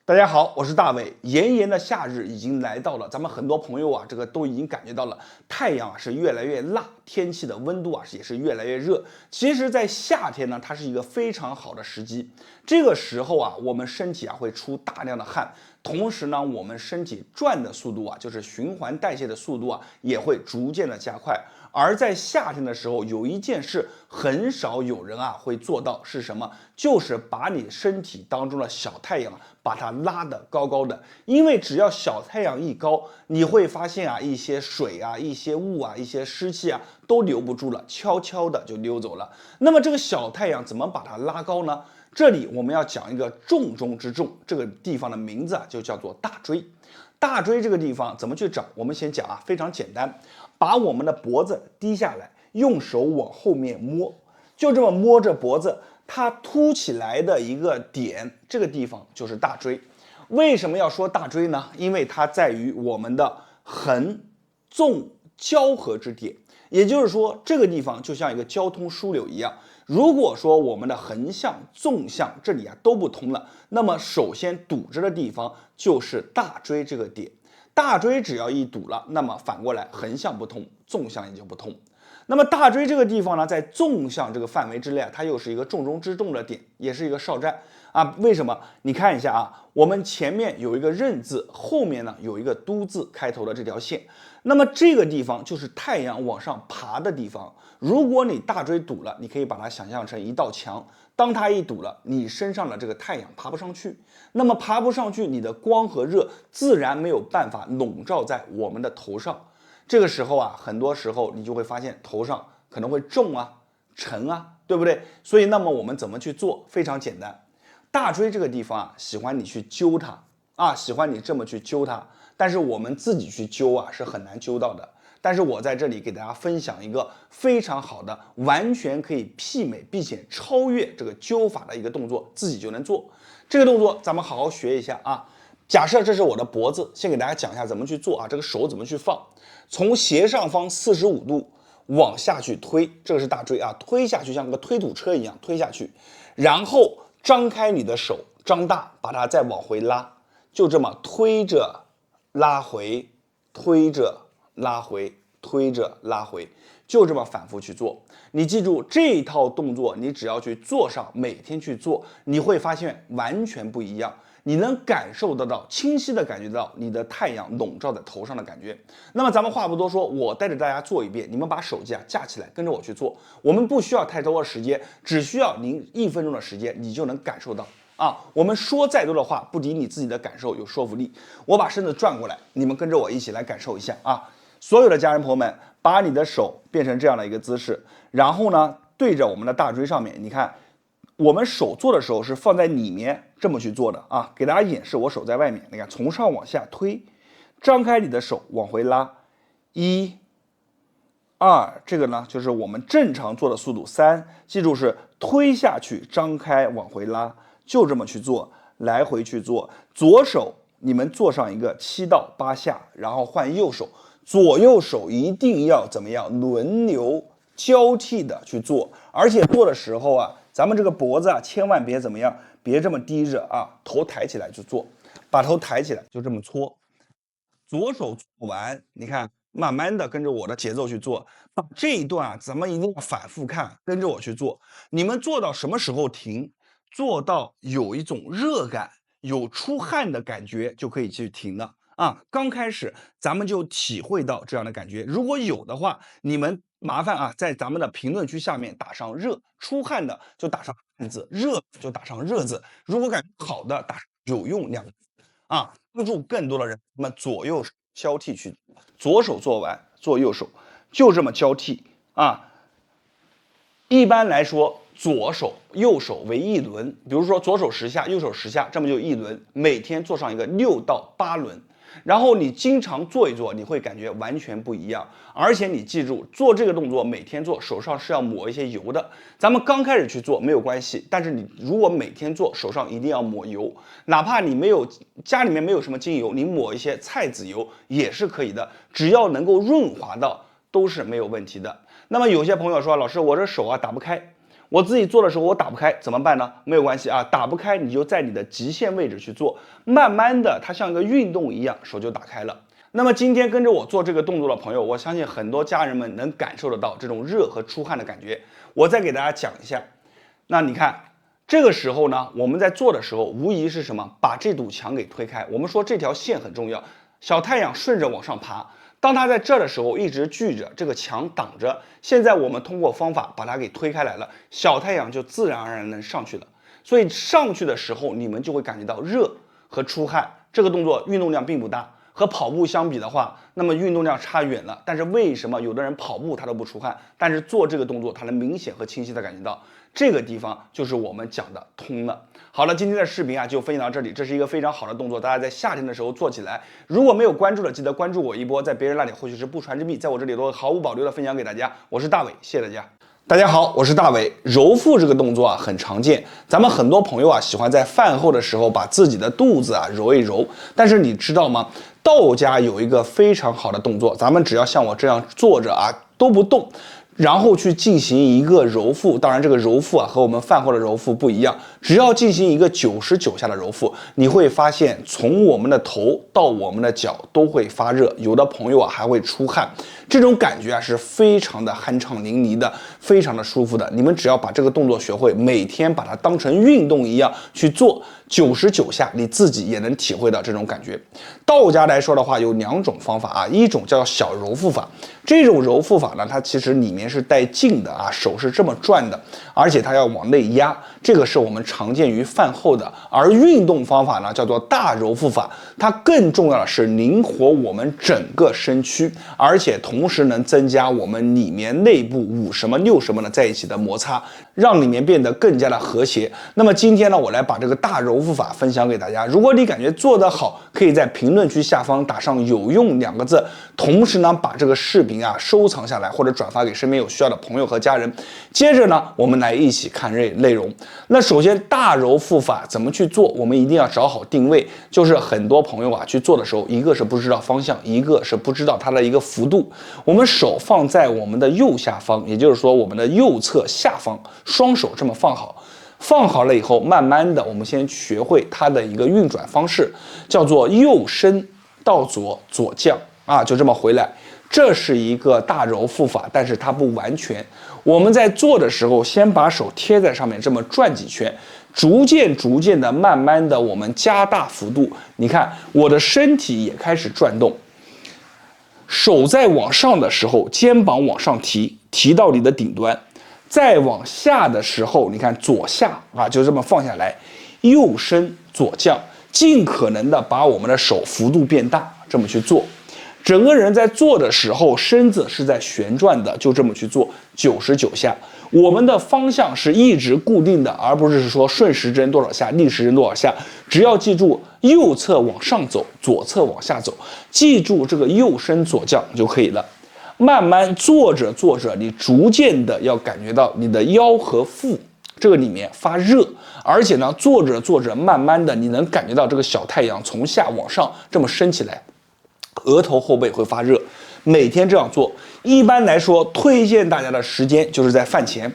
大家好，我是大伟。炎炎的夏日已经来到了，咱们很多朋友啊，这个都已经感觉到了，太阳啊是越来越辣，天气的温度啊也是越来越热。其实，在夏天呢，它是一个非常好的时机。这个时候啊，我们身体啊会出大量的汗，同时呢，我们身体转的速度啊，就是循环代谢的速度啊，也会逐渐的加快。而在夏天的时候，有一件事很少有人啊会做到，是什么？就是把你身体当中的小太阳把它拉得高高的。因为只要小太阳一高，你会发现啊，一些水啊、一些雾啊、一些湿气啊都留不住了，悄悄的就溜走了。那么这个小太阳怎么把它拉高呢？这里我们要讲一个重中之重，这个地方的名字啊就叫做大椎。大椎这个地方怎么去找？我们先讲啊，非常简单，把我们的脖子低下来，用手往后面摸，就这么摸着脖子，它凸起来的一个点，这个地方就是大椎。为什么要说大椎呢？因为它在于我们的横、纵交合之点，也就是说，这个地方就像一个交通枢纽一样。如果说我们的横向、纵向这里啊都不通了，那么首先堵着的地方就是大椎这个点。大椎只要一堵了，那么反过来横向不通，纵向也就不通。那么大椎这个地方呢，在纵向这个范围之内，它又是一个重中之重的点，也是一个哨站啊。为什么？你看一下啊，我们前面有一个刃字，后面呢有一个都字开头的这条线。那么这个地方就是太阳往上爬的地方。如果你大椎堵了，你可以把它想象成一道墙。当它一堵了，你身上的这个太阳爬不上去，那么爬不上去，你的光和热自然没有办法笼罩在我们的头上。这个时候啊，很多时候你就会发现头上可能会重啊、沉啊，对不对？所以那么我们怎么去做？非常简单，大椎这个地方啊，喜欢你去揪它啊，喜欢你这么去揪它。但是我们自己去揪啊，是很难揪到的。但是我在这里给大家分享一个非常好的，完全可以媲美并且超越这个揪法的一个动作，自己就能做。这个动作咱们好好学一下啊。假设这是我的脖子，先给大家讲一下怎么去做啊，这个手怎么去放。从斜上方45度往下去推，这个是大椎啊，推下去像个推土车一样推下去，然后张开你的手，张大，把它再往回拉，就这么推着拉回，推着拉回，推着拉回，就这么反复去做。你记住这一套动作，你只要去做上，每天去做，你会发现完全不一样。你能感受得到，清晰的感觉到你的太阳笼罩在头上的感觉。那么咱们话不多说，我带着大家做一遍，你们把手机啊架起来，跟着我去做。我们不需要太多的时间，只需要您1分钟的时间，你就能感受到啊。我们说再多的话，不敌你自己的感受有说服力。我把身子转过来，你们跟着我一起来感受一下啊。所有的家人朋友们，把你的手变成这样的一个姿势，然后呢，对着我们的大椎上面，你看。我们手做的时候是放在里面这么去做的啊，给大家演示，我手在外面，你看从上往下推，张开你的手往回拉，1、2，这个呢就是我们正常做的速度，3，记住是推下去，张开往回拉，就这么去做，来回去做。左手你们做上一个7到8下，然后换右手，左右手一定要怎么样轮流交替的去做，而且做的时候啊。咱们这个脖子啊，千万别怎么样，别这么低着啊，头抬起来去做，把头抬起来，就这么搓。左手做完，你看，慢慢的跟着我的节奏去做。这一段啊，咱们一定要反复看，跟着我去做。你们做到什么时候停？做到有一种热感，有出汗的感觉，就可以去停了。啊，刚开始咱们就体会到这样的感觉，如果有的话，你们麻烦啊，在咱们的评论区下面打上热，出汗的就打上汗字，热就打上热字，如果感觉好的打上有用2个字啊，帮助更多的人。那么左右手交替去，左手做完做右手，就这么交替啊。一般来说，左手右手为一轮，比如说左手10下，右手10下，这么就一轮，每天做上一个6到8轮。然后你经常做一做，你会感觉完全不一样。而且你记住，做这个动作每天做，手上是要抹一些油的。咱们刚开始去做没有关系，但是你如果每天做，手上一定要抹油，哪怕你没有家里面没有什么精油，你抹一些菜籽油也是可以的，只要能够润滑到，都是没有问题的。那么有些朋友说，老师，我这手啊打不开。我自己做的时候我打不开怎么办呢？没有关系啊，打不开你就在你的极限位置去做，慢慢的它像一个运动一样，手就打开了。那么今天跟着我做这个动作的朋友，我相信很多家人们能感受得到这种热和出汗的感觉。我再给大家讲一下，那你看这个时候呢，我们在做的时候，无疑是什么？把这堵墙给推开。我们说这条线很重要，小太阳顺着往上爬。当它在这儿的时候，一直聚着，这个墙挡着。现在我们通过方法把它给推开来了，小太阳就自然而然能上去了。所以上去的时候，你们就会感觉到热和出汗。这个动作运动量并不大，和跑步相比的话，那么运动量差远了。但是为什么有的人跑步他都不出汗，但是做这个动作他能明显和清晰的感觉到？这个地方就是我们讲的通了。好了，今天的视频啊就分享到这里，这是一个非常好的动作，大家在夏天的时候做起来。如果没有关注的，记得关注我一波，在别人那里或许是不传之秘，在我这里都会毫无保留的分享给大家。我是大伟，谢谢大家。大家好，我是大伟。揉腹这个动作啊很常见，咱们很多朋友啊喜欢在饭后的时候把自己的肚子啊揉一揉，但是你知道吗？道家有一个非常好的动作，咱们只要像我这样坐着啊都不动，然后去进行一个揉腹，当然这个揉腹啊和我们饭后的揉腹不一样，只要进行一个99下的揉腹，你会发现从我们的头到我们的脚都会发热，有的朋友啊还会出汗，这种感觉啊是非常的酣畅淋漓的，非常的舒服的。你们只要把这个动作学会，每天把它当成运动一样去做99下，你自己也能体会到这种感觉。道家来说的话，有2种方法啊，一种叫小揉腹法，这种揉腹法呢，它其实里面是带劲的啊，手是这么转的，而且它要往内压，这个是我们常见于饭后的。而运动方法呢，叫做大揉腹法，它更重要的是灵活我们整个身躯，而且同时能增加我们里面内部5什么6什么的在一起的摩擦，让里面变得更加的和谐。那么今天呢，我来把这个大揉腹法分享给大家。如果你感觉做得好，可以在评论区下方打上有用2个字，同时呢把这个视频啊收藏下来或者转发给身边有需要的朋友和家人。接着呢，我们来一起看内容。那首先大揉腹法怎么去做，我们一定要找好定位。就是很多朋友啊去做的时候，一个是不知道方向，一个是不知道它的一个幅度。我们手放在我们的右下方，也就是说我们的右侧下方，双手这么放好。放好了以后，慢慢的我们先学会它的一个运转方式，叫做右伸到左，左降啊，就这么回来。这是一个大揉腹法，但是它不完全。我们在做的时候，先把手贴在上面，这么转几圈，逐渐的，慢慢的，我们加大幅度。你看，我的身体也开始转动，手在往上的时候，肩膀往上提到你的顶端。再往下的时候，你看左下啊，就这么放下来，右伸左降，尽可能的把我们的手幅度变大，这么去做。整个人在做的时候，身子是在旋转的，就这么去做99下。我们的方向是一直固定的，而不是说顺时针多少下，逆时针多少下。只要记住右侧往上走，左侧往下走，记住这个右伸左降就可以了。慢慢做着，你逐渐的要感觉到你的腰和腹这个里面发热，而且呢，做着，慢慢的你能感觉到这个小太阳从下往上这么升起来，额头后背会发热。每天这样做，一般来说推荐大家的时间就是在饭前。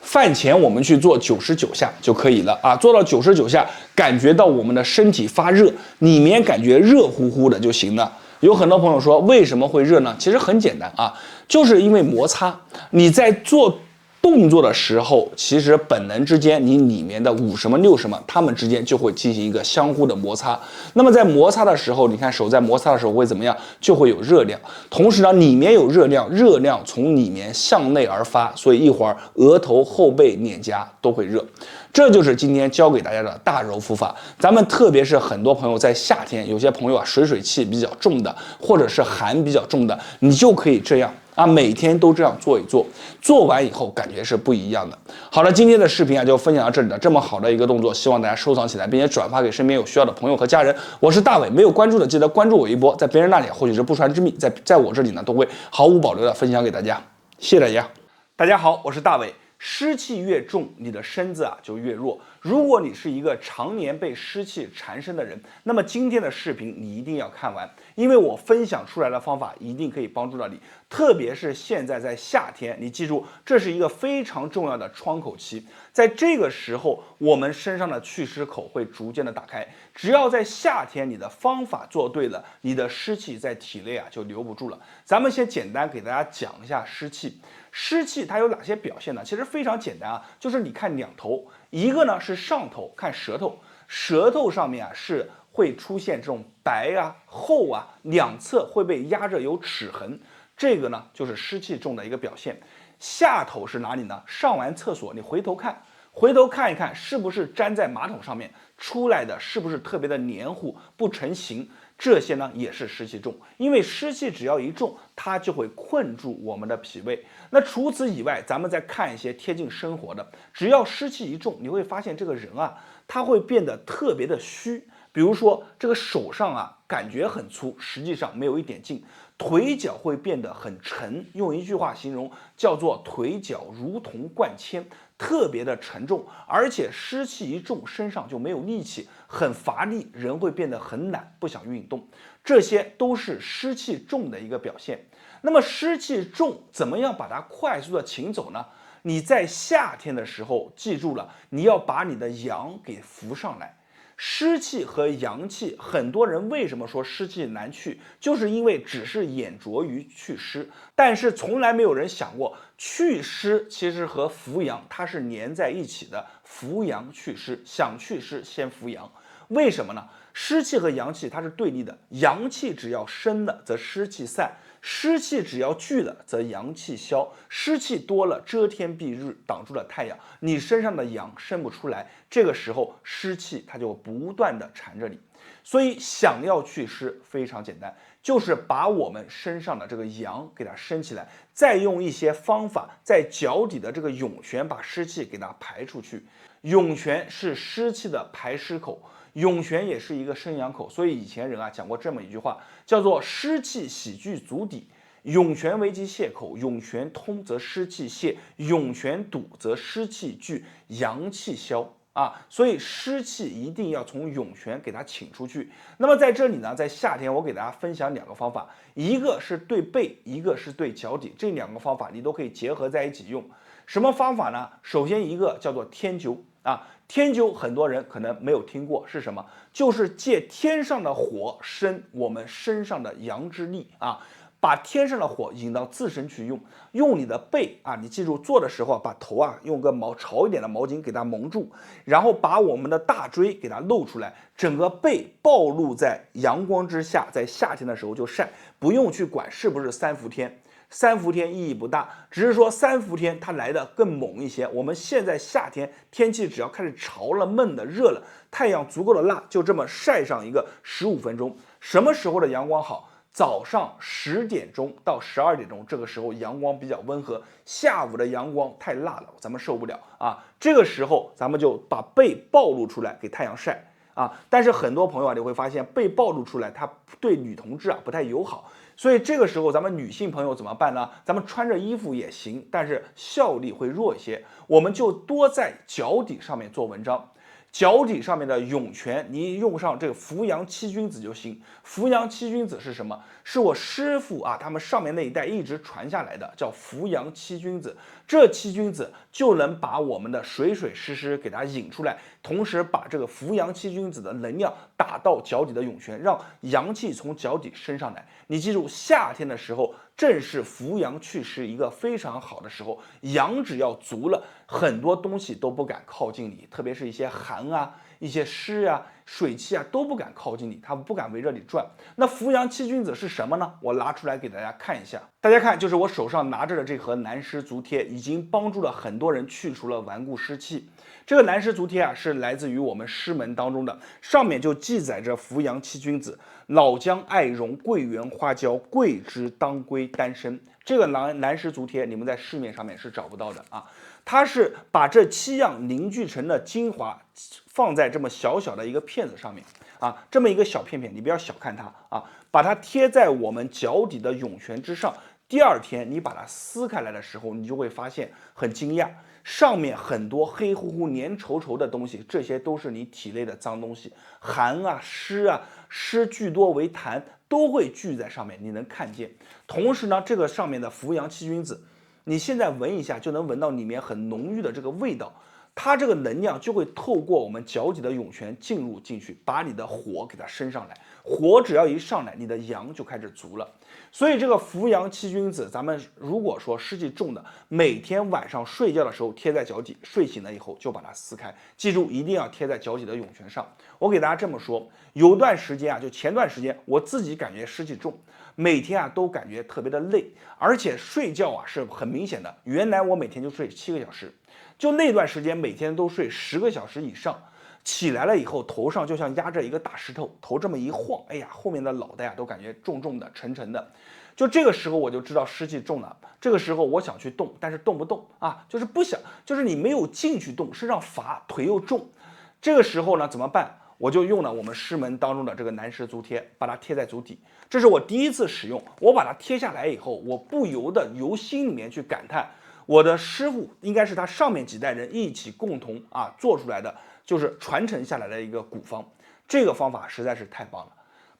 饭前我们去做99下就可以了啊，做到99下，感觉到我们的身体发热，里面感觉热乎乎的就行了。有很多朋友说为什么会热呢？其实很简单啊，就是因为摩擦。你在做动作的时候，其实本能之间，你里面的5什么6什么，它们之间就会进行一个相互的摩擦。那么在摩擦的时候，你看手在摩擦的时候会怎么样？就会有热量。同时呢，里面有热量，热量从里面向内而发，所以一会儿额头、后背、脸颊都会热。这就是今天教给大家的大揉腹法。咱们特别是很多朋友在夏天，有些朋友啊水气比较重的，或者是寒比较重的，你就可以这样啊，每天都这样做一做，做完以后感觉是不一样的。好了，今天的视频啊就分享到这里了。这么好的一个动作，希望大家收藏起来，并且转发给身边有需要的朋友和家人。我是大伟，没有关注的记得关注我一波，在别人那里或许是不传之秘，在我这里呢都会毫无保留的分享给大家。谢谢大家。大家好，我是大伟。湿气越重，你的身子啊就越弱。如果你是一个常年被湿气缠身的人，那么今天的视频你一定要看完，因为我分享出来的方法一定可以帮助到你。特别是现在在夏天，你记住，这是一个非常重要的窗口期，在这个时候，我们身上的祛湿口会逐渐的打开。只要在夏天你的方法做对了，你的湿气在体内就留不住了。咱们先简单给大家讲一下湿气。湿气它有哪些表现呢？其实非常简单就是你看两头，一个呢是上头，看舌头，舌头上面是会出现这种白厚两侧会被压着有齿痕，这个呢就是湿气重的一个表现。下头是哪里呢？上完厕所你回头看一看，是不是粘在马桶上面，出来的是不是特别的黏糊不成形？这些呢也是湿气重，因为湿气只要一重，它就会困住我们的脾胃。那除此以外，咱们再看一些贴近生活的，只要湿气一重，你会发现这个人他会变得特别的虚。比如说这个手上感觉很粗，实际上没有一点劲，腿脚会变得很沉，用一句话形容叫做腿脚如同灌铅，特别的沉重，而且湿气一重，身上就没有力气，很乏力，人会变得很懒，不想运动，这些都是湿气重的一个表现。那么湿气重，怎么样把它快速的请走呢？你在夏天的时候，记住了，你要把你的阳给扶上来。湿气和阳气，很多人为什么说湿气难去，就是因为只是眼着于祛湿，但是从来没有人想过祛湿其实和扶阳它是连在一起的，扶阳祛湿，想祛湿先扶阳。为什么呢？湿气和阳气它是对立的，阳气只要生了则湿气散，湿气只要聚了则阳气消，湿气多了遮天蔽日，挡住了太阳，你身上的阳生不出来，这个时候湿气它就不断的缠着你。所以想要祛湿非常简单，就是把我们身上的这个阳给它升起来，再用一些方法在脚底的这个涌泉把湿气给它排出去。涌泉是湿气的排湿口，涌泉也是一个生阳口，所以以前人讲过这么一句话，叫做湿气喜聚足底，涌泉为其泄口，涌泉通则湿气泄，涌泉堵则湿气聚，阳气消所以湿气一定要从涌泉给它请出去。那么在这里呢，在夏天我给大家分享两个方法，一个是对背，一个是对脚底，这两个方法你都可以结合在一起用。什么方法呢？首先一个叫做天灸天灸很多人可能没有听过，是什么？就是借天上的火生我们身上的阳之力把天上的火引到自身去用，用你的背你记住做的时候把头用个潮一点的毛巾给它蒙住，然后把我们的大椎给它露出来，整个背暴露在阳光之下，在夏天的时候就晒，不用去管是不是三伏天。三伏天意义不大，只是说三伏天它来的更猛一些。我们现在夏天天气只要开始潮了、闷的、热了，太阳足够的辣，就这么晒上一个15分钟。什么时候的阳光好？早上10点钟到12点钟，这个时候阳光比较温和。下午的阳光太辣了，咱们受不了这个时候咱们就把背暴露出来给太阳晒但是很多朋友你会发现背暴露出来，它对女同志不太友好。所以这个时候咱们女性朋友怎么办呢？咱们穿着衣服也行，但是效力会弱一些，我们就多在脚底上面做文章。脚底上面的涌泉，你用上这个扶阳七君子就行。扶阳七君子是什么？是我师傅他们上面那一代一直传下来的，叫扶阳七君子。这七君子就能把我们的水水湿湿给它引出来，同时把这个扶阳七君子的能量打到脚底的涌泉，让阳气从脚底升上来。你记住，夏天的时候正是扶阳祛湿一个非常好的时候，阳只要足了，很多东西都不敢靠近你，特别是一些寒一些湿水气都不敢靠近你，它不敢围着你转。那扶阳七君子是什么呢？我拿出来给大家看一下。大家看，就是我手上拿着的这盒南湿足贴，已经帮助了很多人去除了顽固湿气。这个南湿足贴是来自于我们师门当中的，上面就记载着扶阳七君子：老姜、艾绒、桂圆、花椒、桂枝、当归、丹参。这个南湿足贴你们在市面上面是找不到的它是把这7样凝聚成的精华放在这么小小的一个片子上面这么一个小片片，你不要小看它把它贴在我们脚底的涌泉之上。第二天你把它撕开来的时候，你就会发现很惊讶，上面很多黑乎乎、黏稠稠的东西，这些都是你体内的脏东西，寒啊、湿啊，湿聚多为痰，都会聚在上面，你能看见。同时呢，这个上面的扶阳七君子，你现在闻一下就能闻到里面很浓郁的这个味道。它这个能量就会透过我们脚底的涌泉进去，把你的火给它升上来。火只要一上来，你的阳就开始足了。所以这个扶阳七君子，咱们如果说湿气重的，每天晚上睡觉的时候贴在脚底，睡醒了以后就把它撕开。记住，一定要贴在脚底的涌泉上。我给大家这么说，有段时间啊，就前段时间我自己感觉湿气重，每天啊都感觉特别的累，而且睡觉啊是很明显的。原来我每天就睡7个小时。就那段时间，每天都睡10个小时以上，起来了以后，头上就像压着一个大石头，头这么一晃，哎呀，后面的脑袋啊都感觉重重的、沉沉的。就这个时候我就知道湿气重了。这个时候我想去动，但是动不动啊，就是不想，就是你没有劲去动，身上乏，腿又重。这个时候呢，怎么办？我就用了我们师门当中的这个南石足贴，把它贴在足底。这是我第一次使用，我把它贴下来以后，我不由得由心里面去感叹。我的师傅应该是他上面几代人一起共同做出来的，就是传承下来的一个古方。这个方法实在是太棒了，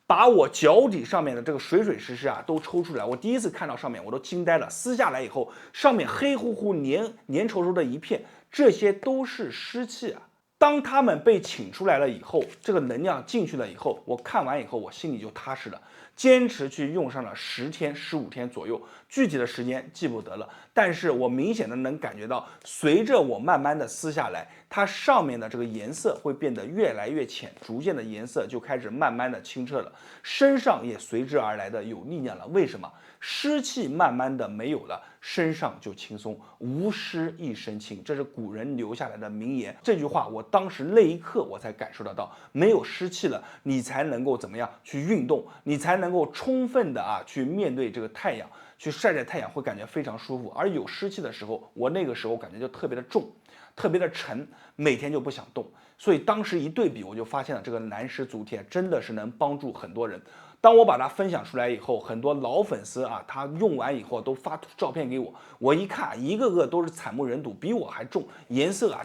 把我脚底上面的这个水水湿湿啊都抽出来。我第一次看到上面我都惊呆了，撕下来以后，上面黑乎乎、黏稠稠的一片，这些都是湿气啊。当他们被请出来了以后，这个能量进去了以后，我看完以后，我心里就踏实了。坚持去用上了10天、15天左右，具体的时间记不得了。但是我明显的能感觉到，随着我慢慢的撕下来，它上面的这个颜色会变得越来越浅，逐渐的颜色就开始慢慢的清澈了，身上也随之而来的有力量了。为什么？湿气慢慢的没有了，身上就轻松，无湿一身轻，这是古人留下来的名言。这句话我当时那一刻我才感受得到，没有湿气了，你才能够怎么样去运动，你才能够充分的去面对这个太阳，去晒晒太阳会感觉非常舒服。而有湿气的时候，我那个时候感觉就特别的重，特别的沉，每天就不想动。所以当时一对比，我就发现了这个南石足贴真的是能帮助很多人。当我把它分享出来以后，很多老粉丝他用完以后都发照片给我，我一看，一个个都是惨不忍睹，比我还重，颜色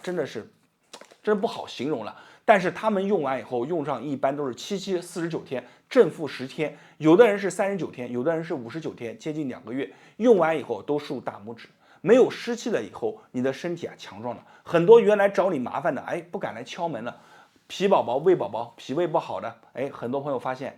真不好形容了。但是他们用完以后，用上一般都是49天，正负10天，有的人是39天，有的人是59天，接近2个月，用完以后都竖大拇指。没有湿气了以后，你的身体强壮了。很多原来找你麻烦的，不敢来敲门了。脾宝宝、胃宝宝、脾胃不好的，很多朋友发现，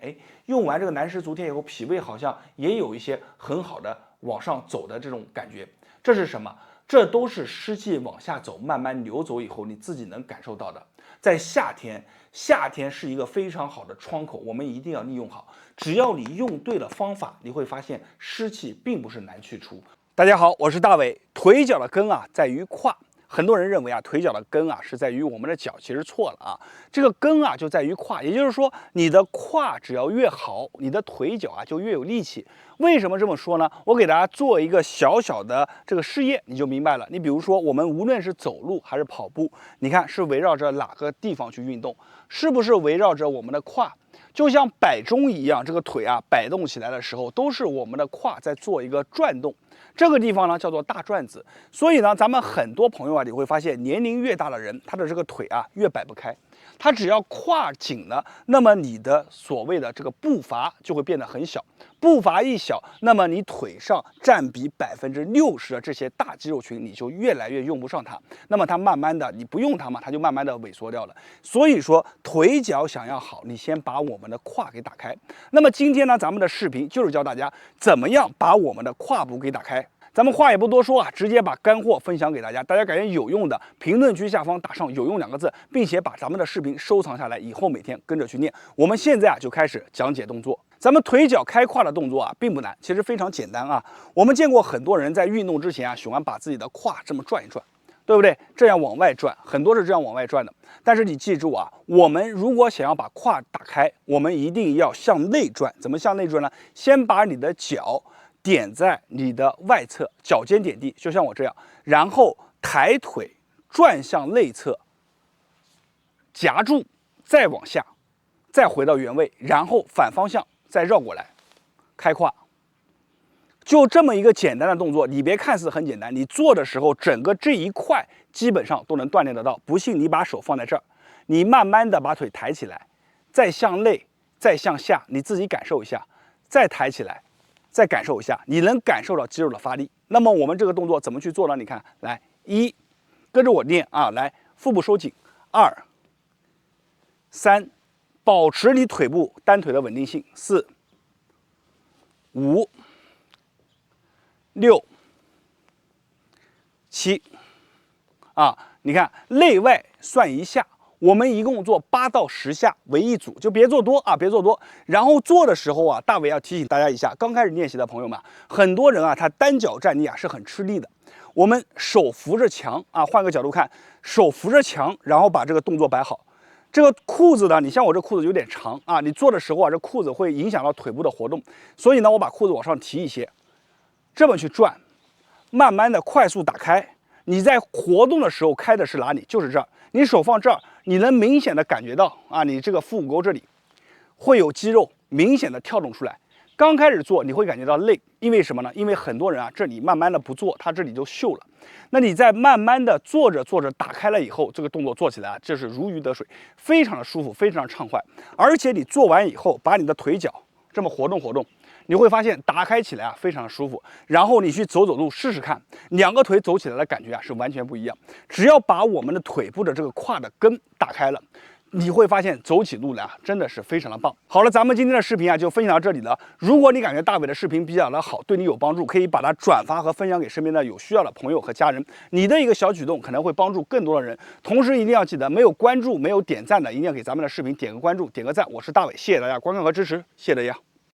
用完这个南石足贴以后，脾胃好像也有一些很好的往上走的这种感觉。这是什么？这都是湿气往下走，慢慢流走以后，你自己能感受到的。在夏天，夏天是一个非常好的窗口，我们一定要利用好。只要你用对了方法，你会发现湿气并不是难去除。大家好，我是大伟。腿脚的根在于胯。很多人认为腿脚的根是在于我们的脚，其实错了这个根就在于胯，也就是说你的胯只要越好，你的腿脚就越有力气。为什么这么说呢？我给大家做一个小小的这个试验，你就明白了。你比如说，我们无论是走路还是跑步，你看是围绕着哪个地方去运动？是不是围绕着我们的胯？就像摆钟一样，这个腿摆动起来的时候，都是我们的胯在做一个转动。这个地方呢叫做大转子，所以呢，咱们很多朋友你会发现，年龄越大的人，他的这个腿越摆不开。他只要胯紧了，那么你的所谓的这个步伐就会变得很小。步伐一小，那么你腿上占比60%的这些大肌肉群，你就越来越用不上它。那么它慢慢的，你不用它嘛，它就慢慢的萎缩掉了。所以说，腿脚想要好，你先把我们的胯给打开。那么今天呢，咱们的视频就是教大家怎么样把我们的胯部给打开。咱们话也不多说直接把干货分享给大家。大家感觉有用的，评论区下方打上"有用"2个字，并且把咱们的视频收藏下来，以后每天跟着去练。我们现在就开始讲解动作。咱们腿脚开胯的动作并不难，其实非常简单我们见过很多人在运动之前喜欢把自己的胯这么转一转，对不对？这样往外转，很多是这样往外转的。但是你记住我们如果想要把胯打开，我们一定要向内转。怎么向内转呢？先把你的脚点在你的外侧，脚尖点地，就像我这样，然后抬腿转向内侧，夹住，再往下，再回到原位，然后反方向再绕过来，开胯。就这么一个简单的动作，你别看似很简单，你做的时候整个这一块基本上都能锻炼得到。不信你把手放在这儿，你慢慢的把腿抬起来，再向内，再向下，你自己感受一下，再抬起来，再感受一下，你能感受到肌肉的发力。那么我们这个动作怎么去做呢？你看，来1，跟着我练啊，来腹部收紧，2、3，保持你腿部单腿的稳定性，4、5、6、7，啊，你看内外算1下，我们一共做8到10下为一组，就别做多啊，别做多。然后做的时候啊，大伟要提醒大家一下，刚开始练习的朋友们，很多人啊，他单脚站立啊是很吃力的。我们手扶着墙啊，换个角度看，手扶着墙，然后把这个动作摆好。这个裤子呢，你像我这裤子有点长啊，你做的时候啊，这裤子会影响到腿部的活动，所以呢，我把裤子往上提一些，这么去转，慢慢的快速打开。你在活动的时候开的是哪里？就是这儿。你手放这儿，你能明显的感觉到啊，你这个腹股沟这里会有肌肉明显的跳动出来。刚开始做你会感觉到累，因为什么呢？因为很多人啊，这里慢慢的不做，他这里就锈了。那你在慢慢的做着做着打开了以后，这个动作做起来啊，就是如鱼得水，非常的舒服，非常的畅快。而且你做完以后，把你的腿脚这么活动活动，你会发现打开起来啊非常的舒服。然后你去走走路试试看，两个腿走起来的感觉啊是完全不一样。只要把我们的腿部的这个胯的根打开了，你会发现走起路来啊，真的是非常的棒。好了，咱们今天的视频啊就分享到这里了。如果你感觉大伟的视频比较的好，对你有帮助，可以把它转发和分享给身边的有需要的朋友和家人。你的一个小举动可能会帮助更多的人。同时一定要记得，没有关注、没有点赞的，一定要给咱们的视频点个关注、点个赞。我是大伟，谢谢大家观看和支持，谢谢大家。